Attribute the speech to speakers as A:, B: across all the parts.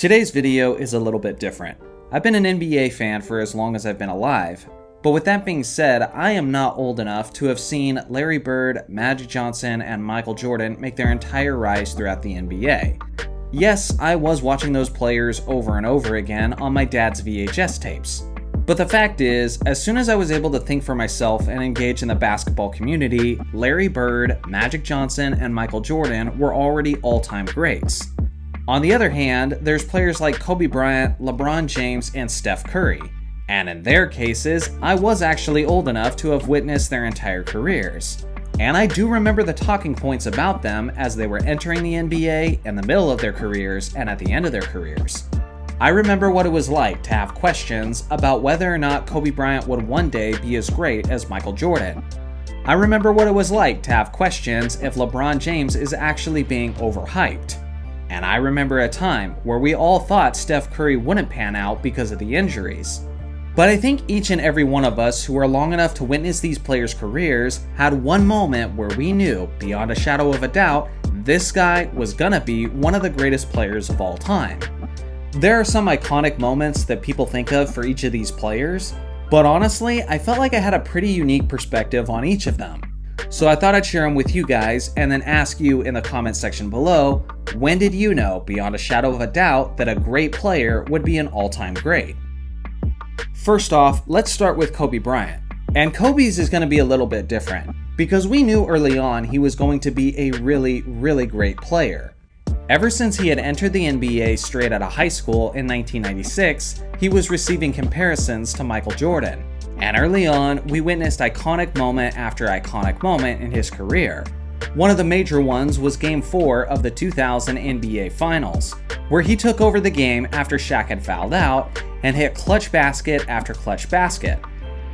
A: Today's video is a little bit different. I've been an NBA fan for as long as I've been alive, but with that being said, I am not old enough to have seen Larry Bird, Magic Johnson, and Michael Jordan make their entire rise throughout the NBA. Yes, I was watching those players over and over again on my dad's VHS tapes. But the fact is, as soon as I was able to think for myself and engage in the basketball community, Larry Bird, Magic Johnson, and Michael Jordan were already all-time greats. On the other hand, there's players like Kobe Bryant, LeBron James, and Steph Curry. And in their cases, I was actually old enough to have witnessed their entire careers. And I do remember the talking points about them as they were entering the NBA, in the middle of their careers, and at the end of their careers. I remember what it was like to have questions about whether or not Kobe Bryant would one day be as great as Michael Jordan. I remember what it was like to have questions if LeBron James is actually being overhyped. And I remember a time where we all thought Steph Curry wouldn't pan out because of the injuries. But I think each and every one of us who are long enough to witness these players' careers had one moment where we knew, beyond a shadow of a doubt, this guy was gonna be one of the greatest players of all time. There are some iconic moments that people think of for each of these players, but honestly, I felt like I had a pretty unique perspective on each of them. So I thought I'd share them with you guys and then ask you in the comment section below, when did you know, beyond a shadow of a doubt, that a great player would be an all-time great? First off, let's start with Kobe Bryant. And Kobe's is going to be a little bit different, because we knew early on he was going to be a really great player. Ever since he had entered the NBA straight out of high school in 1996, he was receiving comparisons to Michael Jordan. And early on, we witnessed iconic moment after iconic moment in his career. One of the major ones was Game 4 of the 2000 NBA Finals, where he took over the game after Shaq had fouled out and hit clutch basket after clutch basket.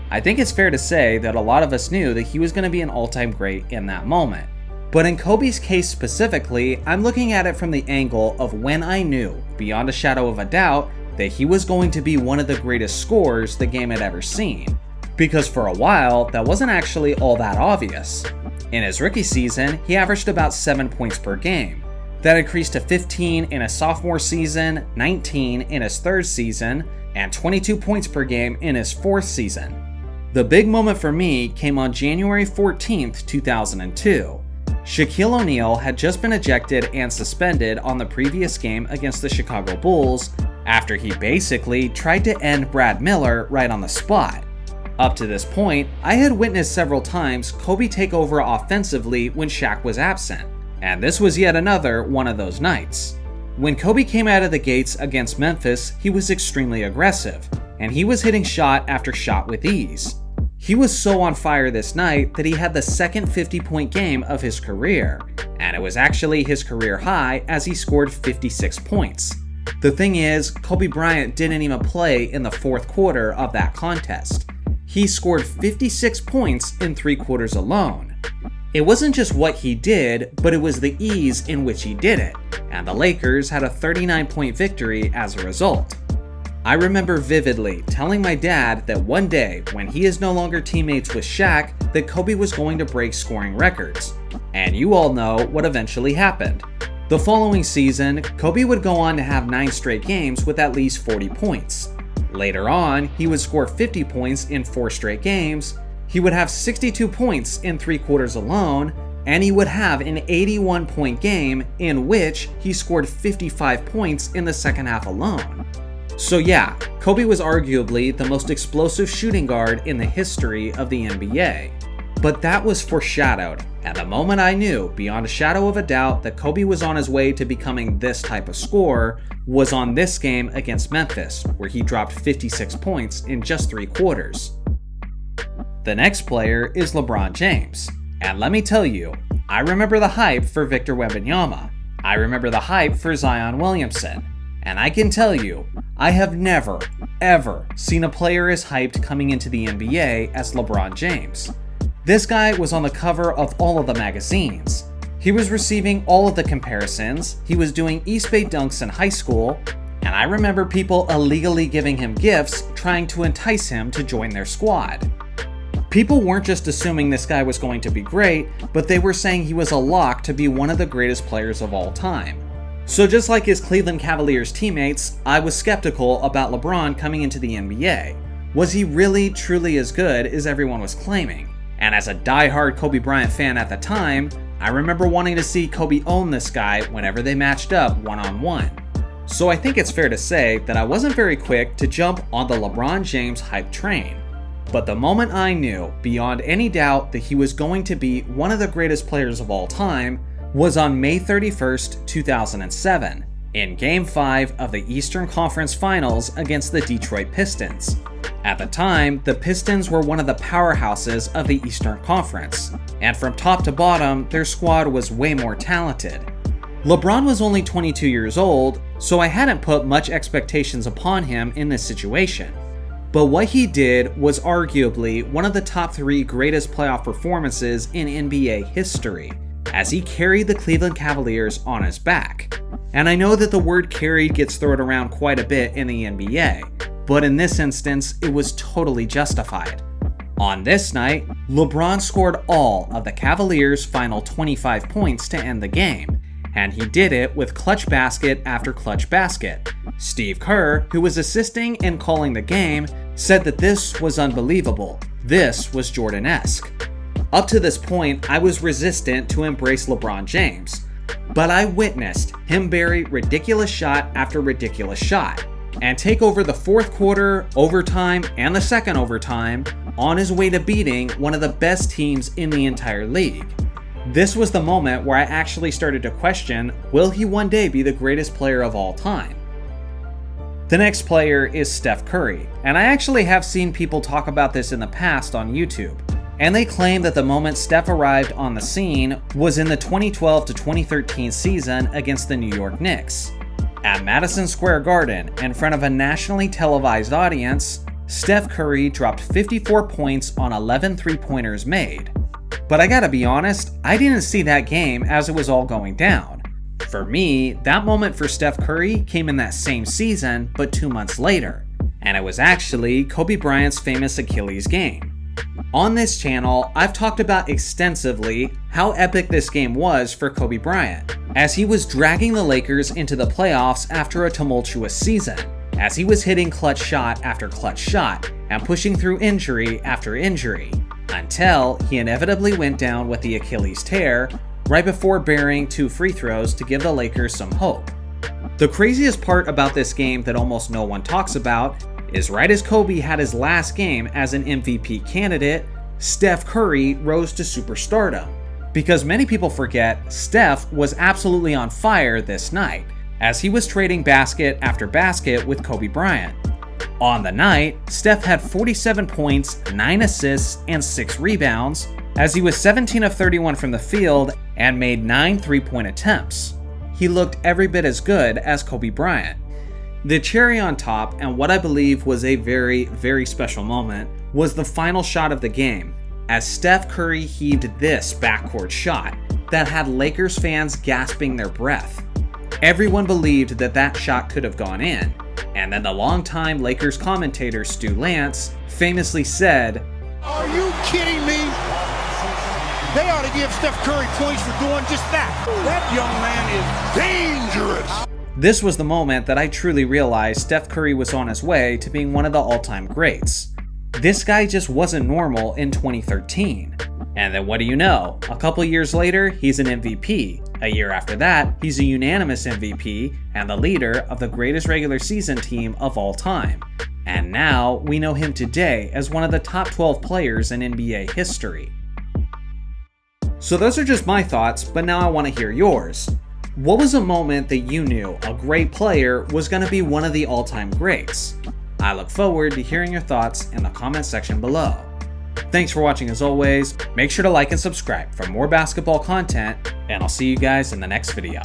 A: I think it's fair to say that a lot of us knew that he was going to be an all-time great in that moment. But in Kobe's case specifically, I'm looking at it from the angle of when I knew, beyond a shadow of a doubt, that he was going to be one of the greatest scorers the game had ever seen. Because for a while, that wasn't actually all that obvious. In his rookie season, he averaged about 7 points per game. That increased to 15 in his sophomore season, 19 in his third season, and 22 points per game in his fourth season. The big moment for me came on January 14th, 2002. Shaquille O'Neal had just been ejected and suspended on the previous game against the Chicago Bulls after he basically tried to end Brad Miller right on the spot. Up to this point, I had witnessed several times Kobe take over offensively when Shaq was absent, and this was yet another one of those nights. When Kobe came out of the gates against Memphis, he was extremely aggressive, and he was hitting shot after shot with ease. He was so on fire this night that he had the second 50-point game of his career, and it was actually his career high as he scored 56 points. The thing is, Kobe Bryant didn't even play in the fourth quarter of that contest. He scored 56 points in 3 quarters alone. It wasn't just what he did, but it was the ease in which he did it, and the Lakers had a 39-point victory as a result. I remember vividly telling my dad that one day, when he is no longer teammates with Shaq, that Kobe was going to break scoring records. And you all know what eventually happened. The following season, Kobe would go on to have 9 straight games with at least 40 points. Later on, he would score 50 points in 4 straight games, he would have 62 points in 3 quarters alone, and he would have an 81-point game in which he scored 55 points in the second half alone. So yeah, Kobe was arguably the most explosive shooting guard in the history of the NBA. But that was foreshadowed, and the moment I knew, beyond a shadow of a doubt, that Kobe was on his way to becoming this type of scorer was on this game against Memphis, where he dropped 56 points in just 3 quarters. The next player is LeBron James. And let me tell you, I remember the hype for Victor Wembanyama. I remember the hype for Zion Williamson. And I can tell you, I have never, ever seen a player as hyped coming into the NBA as LeBron James. This guy was on the cover of all of the magazines. He was receiving all of the comparisons, he was doing East Bay dunks in high school, and I remember people illegally giving him gifts trying to entice him to join their squad. People weren't just assuming this guy was going to be great, but they were saying he was a lock to be one of the greatest players of all time. So just like his Cleveland Cavaliers teammates, I was skeptical about LeBron coming into the NBA. Was he really, truly as good as everyone was claiming? And as a die-hard Kobe Bryant fan at the time, I remember wanting to see Kobe own this guy whenever they matched up one-on-one. So I think it's fair to say that I wasn't very quick to jump on the LeBron James hype train. But the moment I knew, beyond any doubt, that he was going to be one of the greatest players of all time was on May 31st, 2007, in Game 5 of the Eastern Conference Finals against the Detroit Pistons. At the time, the Pistons were one of the powerhouses of the Eastern Conference, and from top to bottom, their squad was way more talented. LeBron was only 22 years old, so I hadn't put much expectations upon him in this situation. But what he did was arguably one of the top 3 greatest playoff performances in NBA history, as he carried the Cleveland Cavaliers on his back. And I know that the word carried gets thrown around quite a bit in the NBA, but in this instance, it was totally justified. On this night, LeBron scored all of the Cavaliers' final 25 points to end the game, and he did it with clutch basket after clutch basket. Steve Kerr, who was assisting and calling the game, said that this was unbelievable. This was Jordan-esque. Up to this point, I was resistant to embrace LeBron James, but I witnessed him bury ridiculous shot after ridiculous shot, and take over the fourth quarter, overtime, and the second overtime on his way to beating one of the best teams in the entire league. This was the moment where I actually started to question, will he one day be the greatest player of all time? The next player is Steph Curry, and I actually have seen people talk about this in the past on YouTube. And they claim that the moment Steph arrived on the scene was in the 2012 to 2013 season against the New York Knicks. At Madison Square Garden, in front of a nationally televised audience, Steph Curry dropped 54 points on 11 three-pointers made. But I gotta be honest, I didn't see that game as it was all going down. For me, that moment for Steph Curry came in that same season, but 2 months later, and it was actually Kobe Bryant's famous Achilles game. On this channel, I've talked about extensively how epic this game was for Kobe Bryant, as he was dragging the Lakers into the playoffs after a tumultuous season, as he was hitting clutch shot after clutch shot and pushing through injury after injury, until he inevitably went down with the Achilles tear right before burying 2 free throws to give the Lakers some hope. The craziest part about this game that almost no one talks about is right as Kobe had his last game as an MVP candidate, Steph Curry rose to superstardom. Because many people forget, Steph was absolutely on fire this night, as he was trading basket after basket with Kobe Bryant. On the night, Steph had 47 points, 9 assists, and 6 rebounds, as he was 17 of 31 from the field and made 9 three-point attempts. He looked every bit as good as Kobe Bryant. The cherry on top, and what I believe was a very, very special moment, was the final shot of the game, as Steph Curry heaved this backcourt shot that had Lakers fans gasping their breath. Everyone believed that that shot could have gone in, and then the longtime Lakers commentator Stu Lance famously said,
B: "Are you kidding me? They ought to give Steph Curry points for doing just that. That young man is dangerous."
A: This was the moment that I truly realized Steph Curry was on his way to being one of the all-time greats. This guy just wasn't normal in 2013. And then what do you know? A couple years later, he's an MVP. A year after that, he's a unanimous MVP and the leader of the greatest regular season team of all time. And now, we know him today as one of the top 12 players in NBA history. So those are just my thoughts, but now I want to hear yours. What was a moment that you knew a great player was going to be one of the all-time greats? I look forward to hearing your thoughts in the comment section below. Thanks for watching as always. Make sure to like and subscribe for more basketball content, and I'll see you guys in the next video.